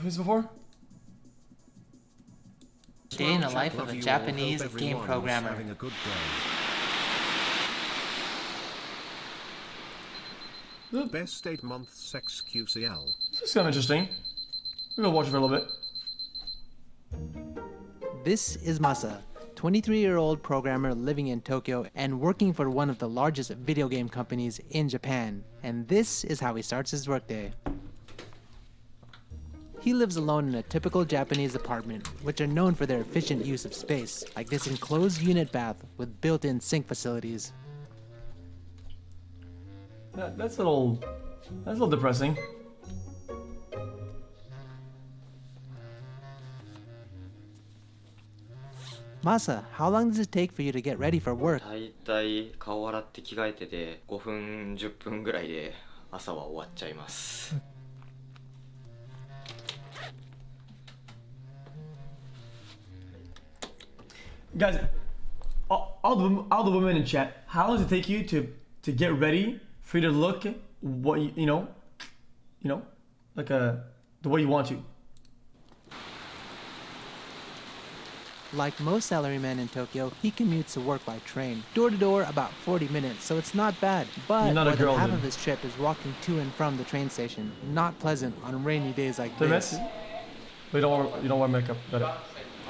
this before? Day in the life of a Japanese game programmer. Having a good day. Best 8 months xQcl. This is kind of interesting. We're gonna watch it for a little bit. This is Masa, 23-year-old programmer living in Tokyo and working for one of the largest video game companies in Japan. And this is how he starts his workday. He lives alone in a typical Japanese apartment, which are known for their efficient use of space, like this enclosed unit bath with built-in sink facilities. That's a little depressing. Masa, how long does it take for you to get ready for work? だいたい顔洗って着替えてで5分10分ぐらいで朝は終わっちゃいます。Guys, all the women in chat, how long does it take you to get ready for you to look what you know, like the way you want to? Like most salarymen in Tokyo, he commutes to work by train. Door to door, about 40 minutes, so it's not bad. But more than half of his trip is walking to and from the train station. Not pleasant on rainy days like this. You don't wear makeup. Got it.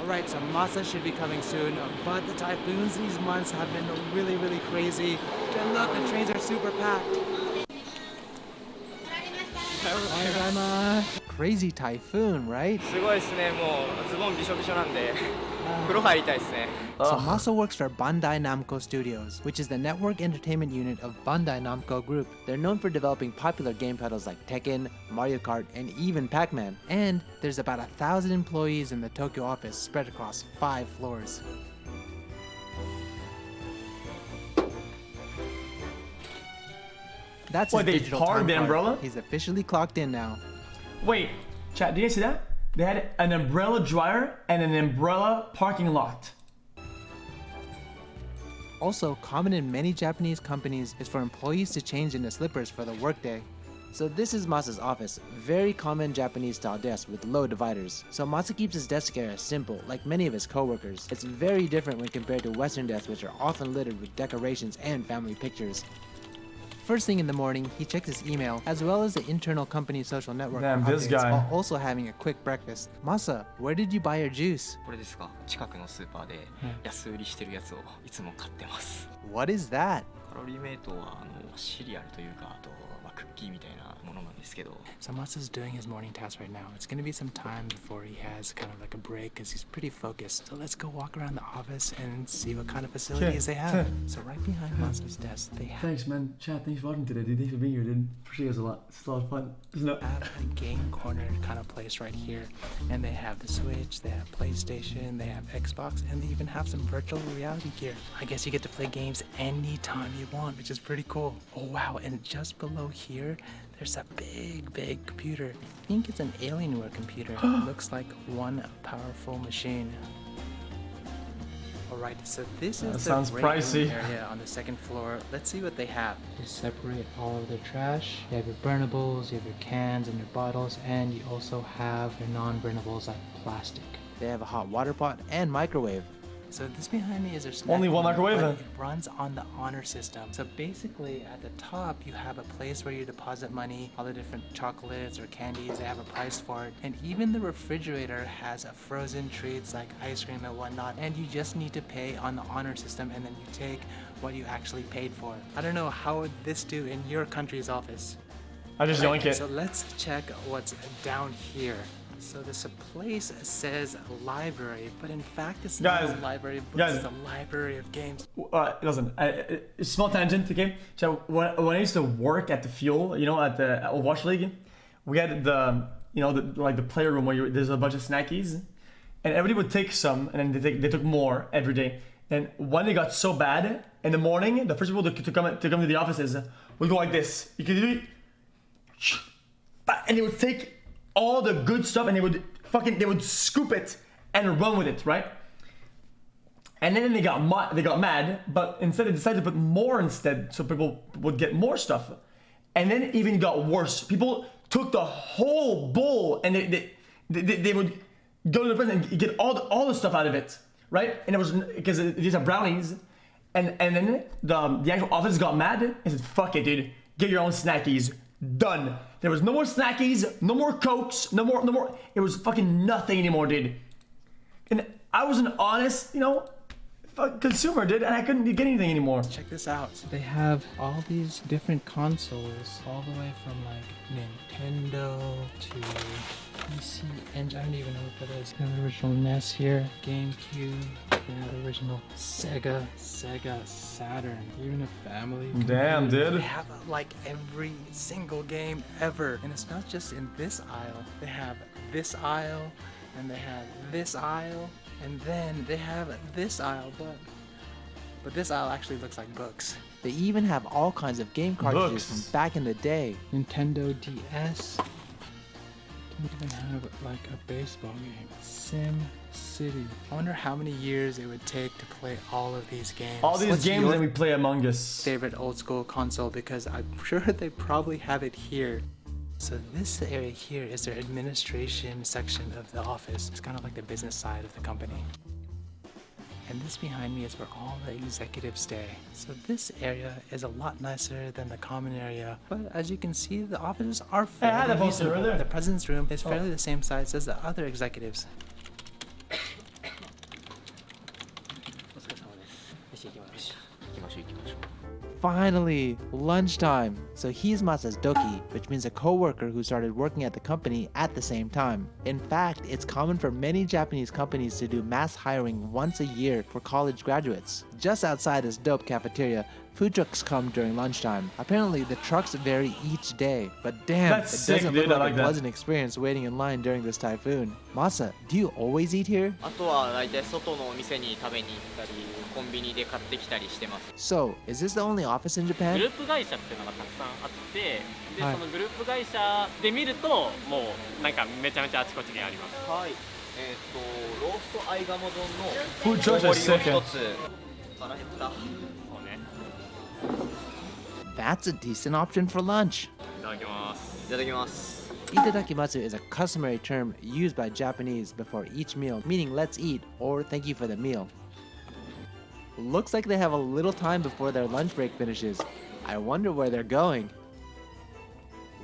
Alright, so Masa should be coming soon, but the typhoons these months have been really, really crazy. And look, the trains are super packed. Crazy typhoon, right? すごいですね。もうズボンびしょびしょなんで風呂入りたいですね。So Masa works for Bandai Namco Studios, which is the network entertainment unit of Bandai Namco Group. They're known for developing popular game titles like Tekken, Mario Kart, and even Pac-Man. And there's about 1,000 employees in the Tokyo office spread across 5 floors. That's his digital time card. Umbrella? He's officially clocked in now. Wait, chat, did you see that? They had an umbrella dryer and an umbrella parking lot. Also, common in many Japanese companies is for employees to change into slippers for the workday. So this is Masa's office, very common Japanese style desk with low dividers. So Masa keeps his desk area simple, like many of his coworkers. It's very different when compared to Western desks, which are often littered with decorations and family pictures. First thing in the morning, he checks his email, as well as the internal company social network updates, while also having a quick breakfast. Masa, where did you buy your juice? これですか。近くのスーパーで安売りしてるやつをいつも買ってます。What is that? カロリーメイトはシリアルというか、あとクッキーみたいなものなんですけど。So Masa's doing his morning task right now. It's going to be some time before he has kind of like a break because he's pretty focused. So let's go walk around the office and see what kind of facilities they have. So right behind Masa's desk, they have... Thanks, man. Chat, thanks for watching today, dude. Thanks for being here, dude. Appreciate it a lot. It's a lot of fun, isn't it? They have a game corner kind of place right here. And they have the Switch, they have PlayStation, they have Xbox, and they even have some virtual reality gear. I guess you get to play games anytime you want, which is pretty cool. Oh, wow. And just below here, there's a big computer. I think it's an Alienware computer. It looks like one powerful machine. Alright, so this is the break room area on the second floor. Let's see what they have. They separate all of the trash. You have your burnables, you have your cans and your bottles, and you also have your non-burnables like plastic. They have a hot water pot and microwave. So this behind me is their snack. Only one microwave then? It runs on the honor system. So basically at the top you have a place where you deposit money, all the different chocolates or candies, they have a price for it. And even the refrigerator has a frozen treats like ice cream and whatnot. And you just need to pay on the honor system and then you take what you actually paid for. I don't know, how would this do in your country's office? I just yoink it. So let's check what's down here. So this place says library, but in fact it's not a library, but it's a library of games. Listen, small tangent, okay? So when I used to work at the Fuel, at the Wash League, we had the player room where there's a bunch of snackies, and everybody would take some, and then they took more every day. And when it got so bad, in the morning, the first people to come to the office would go like this. You could do it, and they would take all the good stuff and they would scoop it and run with it, right? And then they got mad, but instead they decided to put more instead, so people would get more stuff. And then it even got worse. People took the whole bowl and they would go to the prison and get all the stuff out of it, right? And it was because these are brownies, and then the actual office got mad and said, "Fuck it, dude, get your own snackies." Done. There was no more snackies, no more Cokes, no more. It was fucking nothing anymore, dude. And I was an honest, consumer, dude, and I couldn't get anything anymore. Check this out. They have all these different consoles, all the way from like Nintendo to PC Engine. I don't even know what that is. They have the original NES here, GameCube, they have the original Sega Saturn, even a family. Damn, They dude. have like every single game ever. And it's not just in this aisle. They have this aisle, and they have this aisle, and then they have this aisle, but this aisle actually looks like books. They even have all kinds of game cartridges Books. from back in the day. Nintendo DS. Don't even have like a baseball game. Sim City. I wonder how many years it would take to play all of these games. All these What's games your that we play Among Us. favorite old school console? Because I'm sure they probably have it here. So this area here is their administration section of the office. It's kind of like the business side of the company. And this behind me is where all the executives stay. So this area is a lot nicer than the common area. But as you can see, the offices are Hey, I had fairly a poster right reasonable. there. The president's room is fairly the same size as the other executives. Finally, lunchtime. So he's Masa's doki, which means a coworker who started working at the company at the same time. In fact, it's common for many Japanese companies to do mass hiring once a year for college graduates. Just outside this dope cafeteria, food trucks come during lunchtime. Apparently, the trucks vary each day, but damn, That's it sick, doesn't dude. look I like like a that. pleasant experience waiting in line during this typhoon. Masa, do you always eat here? あとは大体外のお店に食べに行ったりコンビニで買ってきたりしてます So, is this the only office in グ Japan? ループ会社っていうのがたくさんあってで、はいそのグループ会社で見るともうなんかめちゃめちゃあちこちにあります。はいロースト合鴨丼の Food trucks 大 are 盛りを sick. 一つ腹減ったそうね。 That's a decent option for lunch. いただきます。いただきます Itadakimatsu is a customary term used by Japanese before each meal, meaning let's eat or thank you for the meal. Looks like they have a little time before their lunch break finishes. I wonder where they're going.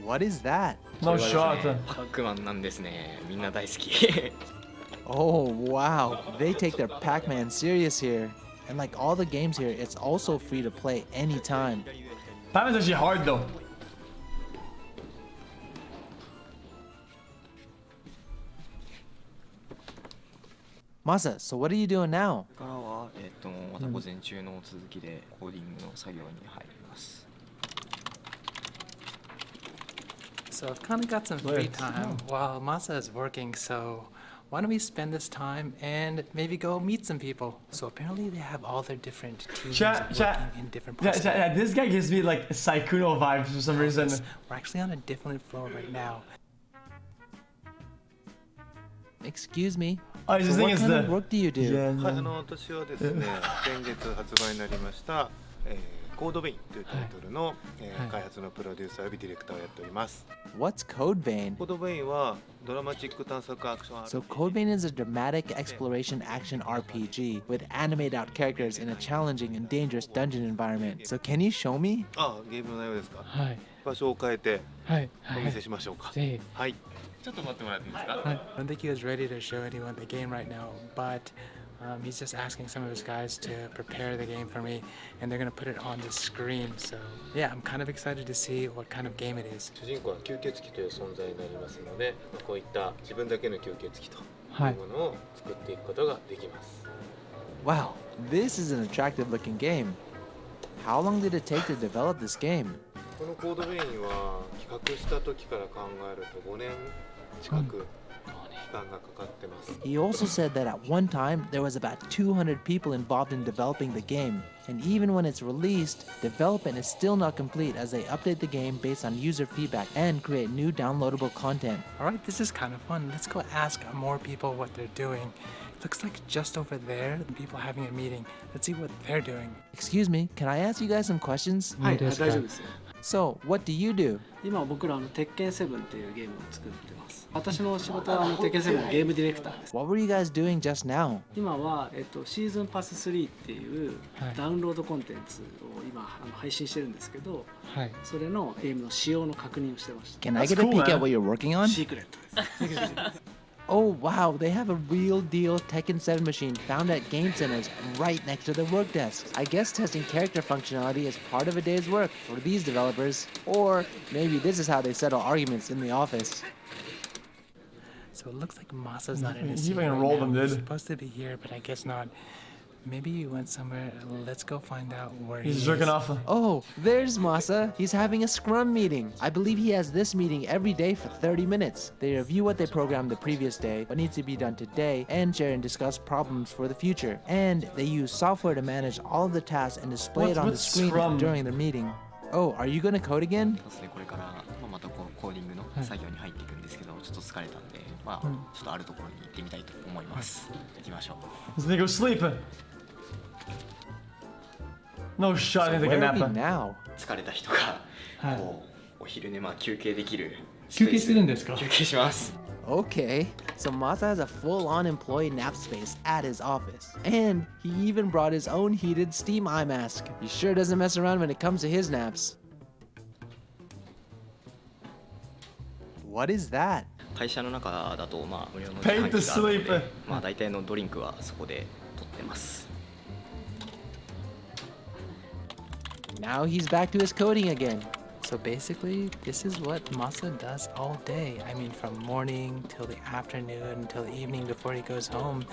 What is that? No shot. パックマンなんですねみんな大好き Oh, wow. They take their Pac-Man serious here. And like all the games here, it's also free to play anytime. Pac-Man's actually hard though. Masa, so what are you doing now? これからはまた午前中の続きでコーディングの作業に入ります So I've kind of got some free time while Masa is working, so why don't we spend this time and maybe go meet some people? So apparently they have all their different teams Chat, working chat. in different Yeah, places. yeah, this guy gives me like Saikuno vibes for some reason. We're actually on a different floor right now. Excuse me. Oh, he's So just what thinking it's kind of the. work do you do? Yeah, はい、 yeah. 私はですね、先月発売になりました、コードベインというタイトルの、はい開発のプロデューサー及びディレクターをやっております。 What's Code Vein? コードベインはドラマチック探索アクション So Code Vein is a dramatic exploration action RPG with animated out characters in a challenging and dangerous dungeon environment. So can you show me? あ、ゲームの内容ですか。はい場所を変えてはいお見せしましょうか。ぜひはい。ちょっと待ってもらっていいですか。 I don't think he was ready to show anyone the game right now, but he's just asking some of his guys to prepare the game for me, and they're gonna put it on the screen. So yeah, I'm kind of excited to see what kind of game it is. 主人公は吸血鬼という存在になりますので、こういった自分だけの吸血鬼とはいいうものを作っていくことができます。 Wow, this is an attractive looking game. How long did it take to develop this game? このコードベインは企画した時から考えると5年近く期間がかかってます。 He also said that at one time there was about 200 people involved in developing the game, and even when it's released, development is still not complete as they update the game based on user feedback and create new downloadable content. Alright, this is kind of fun. Let's go ask more people what they're doing. Looks like just over there, the people having a meeting. Let's see what they're doing. Excuse me, can I ask you guys some questions? いいですか So, what do you do? 今僕ら鉄拳7っていうゲームを作ってます。私の仕事は鉄拳7のゲームディレクターです。 What were you guys doing just now? 今は、シーズンパス3っていうダウンロードコンテンツを今配信してるんですけど、はい。それのゲームの仕様の確認をしてました。 Can I get a peek at what you're working on? シークレットです。Oh wow, they have a real deal Tekken 7 machine found at game centers right next to their work desks. I guess testing character functionality is part of a day's work for these developers. Or maybe this is how they settle arguments in the office. So it looks like Masa's not in his He seat even right rolled now. him, He's dude. supposed to be here, but I guess not. Maybe he went somewhere. Let's go find out where he He's is. jerking off. Oh, there's Masa. He's having a scrum meeting. I believe he has this meeting every day for 30 minutes. They review what they programmed the previous day, what needs to be done today, and share and discuss problems for the future. And they use software to manage all of the tasks and display it on the What's screen Scrum? during their meeting. Oh, are you gonna code again? そうですね、これからまたコーディングの作業に入っていくんですけど、ちょっと疲れたんで、ちょっとあるところに行ってみたいと思います。行きましょう。 This nigga was sleeping. No shot, I So think they where can are we nap. now? 疲れた人がはいこうお昼寝休憩できる休憩するんですか？休憩します。 Okay, so Masa has a full-on employee nap space at his office. And he even brought his own heated steam eye mask. He sure doesn't mess around when it comes to his naps. What is that? 会社の中だと無料の Paid 自 to 販機があるので sleep. 大体のドリンクはそこで取ってます。 Now he's back to his coding again. So basically, this is what Masa does all day. I mean, from morning till the afternoon till the evening before he goes home,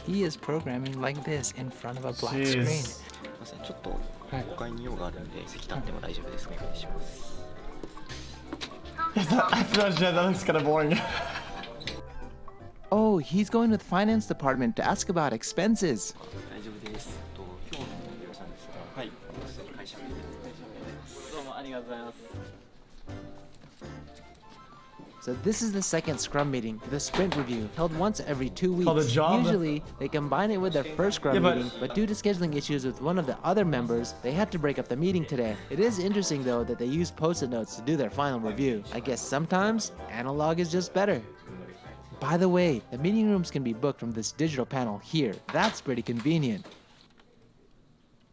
he is programming like this in front of a black Jeez. screen. すいません、ちょっと5階に用があるんで席立っても大丈夫ですか？お願いします。 I feel that looks kind of boring. Oh, he's going to the finance department to ask about expenses. 大丈夫です。今日の業者ですが、はい、会社のどうもありがとうございます。 So this is the second Scrum meeting, the sprint review, held once every 2 weeks. Called a job? Usually, they combine it with their first Scrum Yeah, but- meeting, but due to scheduling issues with one of the other members, they had to break up the meeting today. It is interesting though that they use post-it notes to do their final review. I guess sometimes, analog is just better. By the way, the meeting rooms can be booked from this digital panel here. That's pretty convenient.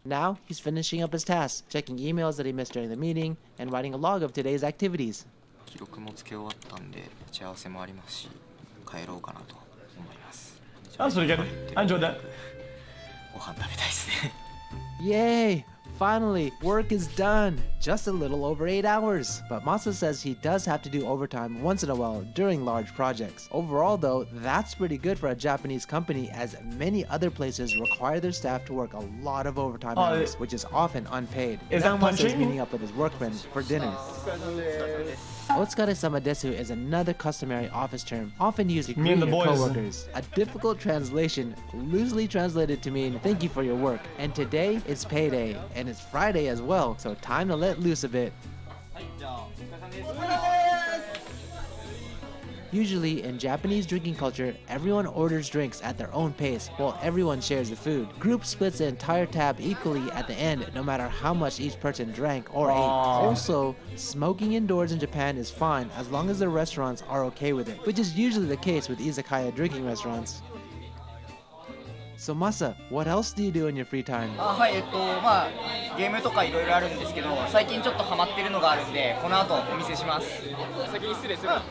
Now, he's finishing up his tasks, checking emails that he missed during the meeting, and writing a log of today's activities. 記録もつけ終わったんで打ち合わせもありますし、帰ろうかなと思います。 That was pretty good. I enjoyed that. ご飯食べたいですね。 Yay! Finally, work is done! Just a little over 8 hours. But Masa says he does have to do overtime once in a while during large projects. Overall though, that's pretty good for a Japanese company as many other places require their staff to work a lot of overtime hours, which is often unpaid. Is Now that Masa is punching? meeting up with his work friends for dinner. Otsukare-sama desu is another customary office term, often used to Me and greet the your boys. coworkers. A difficult translation, loosely translated to mean thank you for your work. And today it's payday, and it's Friday as well, so time to let loose a bit. Usually, in Japanese drinking culture, everyone orders drinks at their own pace while everyone shares the food. Group splits the entire tab equally at the end, no matter how much each person drank or ate. Also, smoking indoors in Japan is fine as long as the restaurants are okay with it, which is usually the case with izakaya drinking restaurants. So Masa, what else do you do in your free time? はい、ゲームとかいろいろあるんですけど、最近ちょっとハマってるのがあるんで、この後お見せします。先に失礼する。じゃ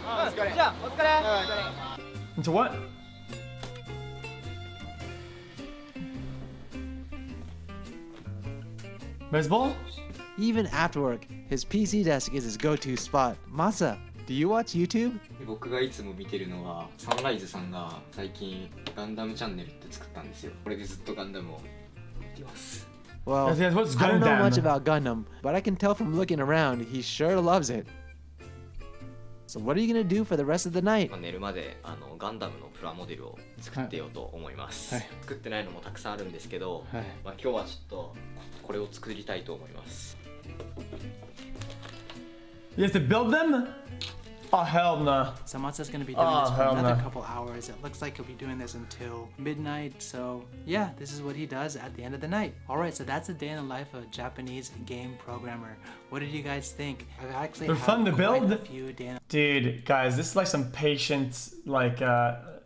あ、お疲れ。 Into what? Baseball? Even after work, his PC desk is his go-to spot. Masa, do you watch YouTube? 僕がいつも見てるのはサンライズさんが最近ガンダムチャンネルって作ったんですよ。これでずっとガンダムを見てます。 Well, Yes, what's I don't know Gundam? much about Gundam, but I can tell from looking around, he sure loves it. So what are you gonna do for the rest of the night? 寝るまでガンダムのプラモデルを作ってようと思います。はい作ってないのもたくさんあるんですけど、はい今日はちょっとこれを作りたいと思います。 You have to build them? Oh, hell no. So Matsu's gonna be doing Oh, this for hell another no. couple hours. It looks like he'll be doing this until midnight. So yeah, this is what he does at the end of the night. All right, so that's a day in the life of a Japanese game programmer. What did you guys think? I've actually They're had fun to quite build. a few day. Dude, guys, this is like some patience, like,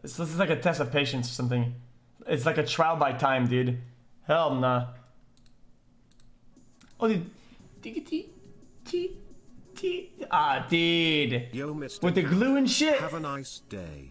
this is like a test of patience or something. It's like a trial by time, dude. Hell nah. Oh, dude. Ah, dude. Yo, Mr. With the glue and shit. Have a nice day.